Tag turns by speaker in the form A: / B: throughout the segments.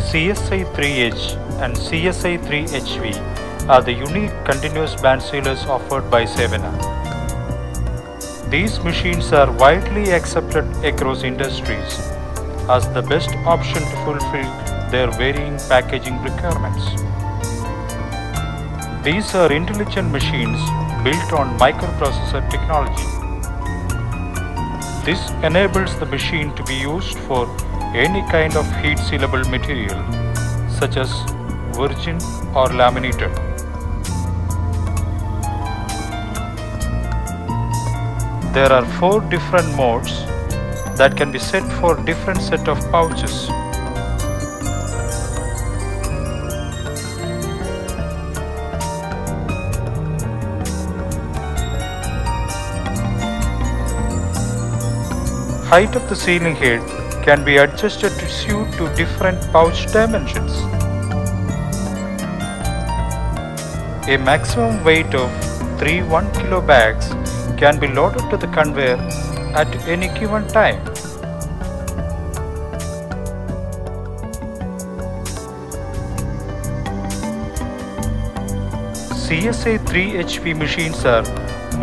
A: CSI-3H and CSI-3HV are the unique continuous band sealers offered by Sevena. These machines are widely accepted across industries as the best option to fulfill their varying packaging requirements. These are intelligent machines built on microprocessor technology. This enables the machine to be used for any kind of heat sealable material such as virgin or laminated. There are 4 different modes that can be set for different set of pouches. Height of the sealing head can be adjusted to suit to different pouch dimensions. A maximum weight of 3 1 kg bags can be loaded to the conveyor at any given time. CSI-3HV machines are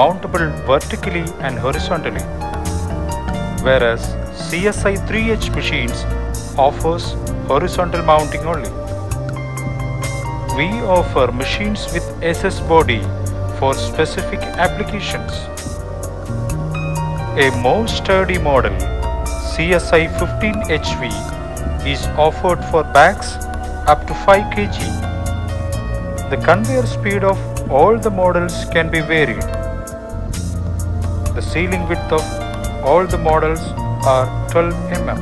A: mountable vertically and horizontally, whereas CSI-3H machines offers horizontal mounting only. We offer machines with SS body for specific applications. A more sturdy model, CSI-15HV, is offered for bags up to 5 kg. The conveyor speed of all the models can be varied. The sealing width of all the models are 12 mm.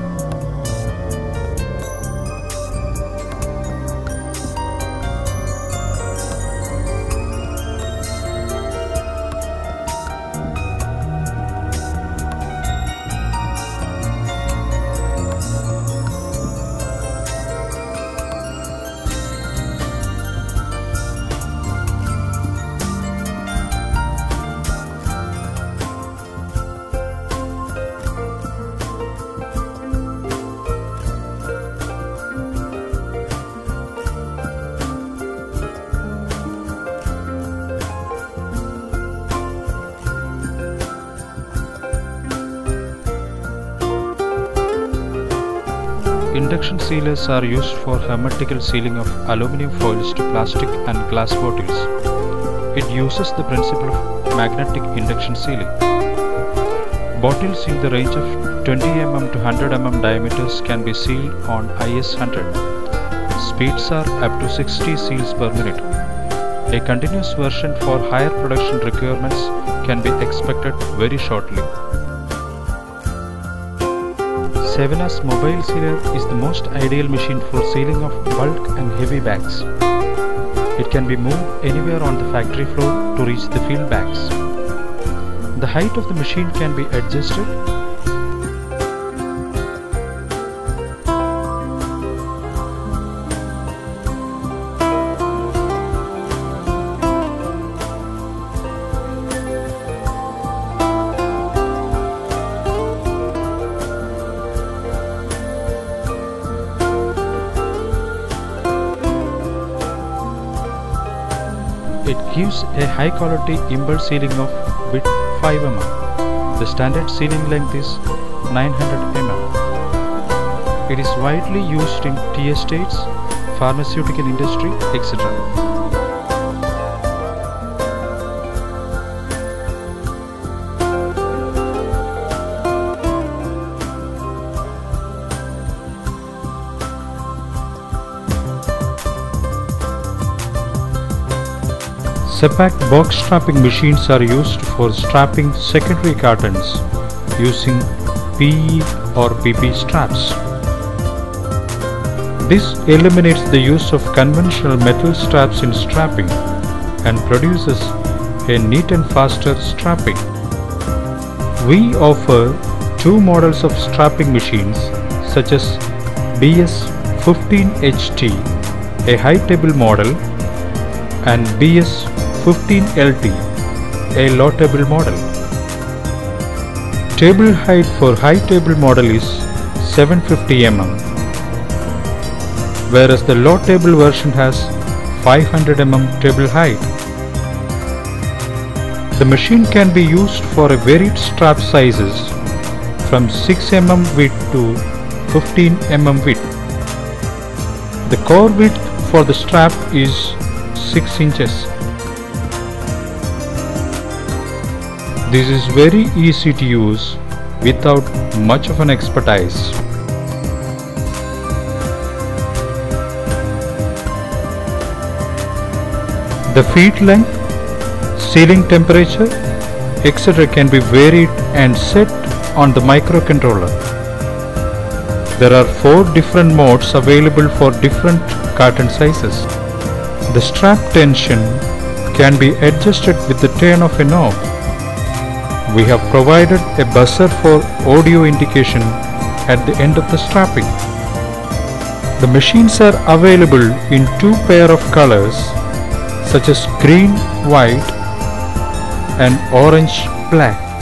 A: Induction sealers are used for hermetical sealing of aluminum foils to plastic and glass bottles. It uses the principle of magnetic induction sealing. Bottles in the range of 20 mm to 100 mm diameters can be sealed on IS-100. Speeds are up to 60 seals per minute. A continuous version for higher production requirements can be expected very shortly. Sevena's mobile sealer is the most ideal machine for sealing of bulk and heavy bags. It can be moved anywhere on the factory floor to reach the field bags. The height of the machine can be adjusted. It gives a high quality impulse sealing of width 5 mm. The standard sealing length is 900 mm. It is widely used in tea estates, pharmaceutical industry, etc. Sepac box strapping machines are used for strapping secondary cartons using PE or PP straps. This eliminates the use of conventional metal straps in strapping and produces a neat and faster strapping. We offer 2 models of strapping machines such as BS15HT, a high table model, and BS15LT, a low table model. Table height for high table model is 750 mm. whereas the low table version has 500 mm table height. The machine can be used for a varied strap sizes from 6 mm width to 15 mm width. The core width for the strap is 6 inches. This is very easy to use without much of an expertise. The feed length, sealing temperature, etc. can be varied and set on the microcontroller. There are 4 different modes available for different carton sizes. The strap tension can be adjusted with the turn of a knob. We have provided a buzzer for audio indication at the end of the strapping. The machines are available in 2 pair of colors such as green, white and orange, black.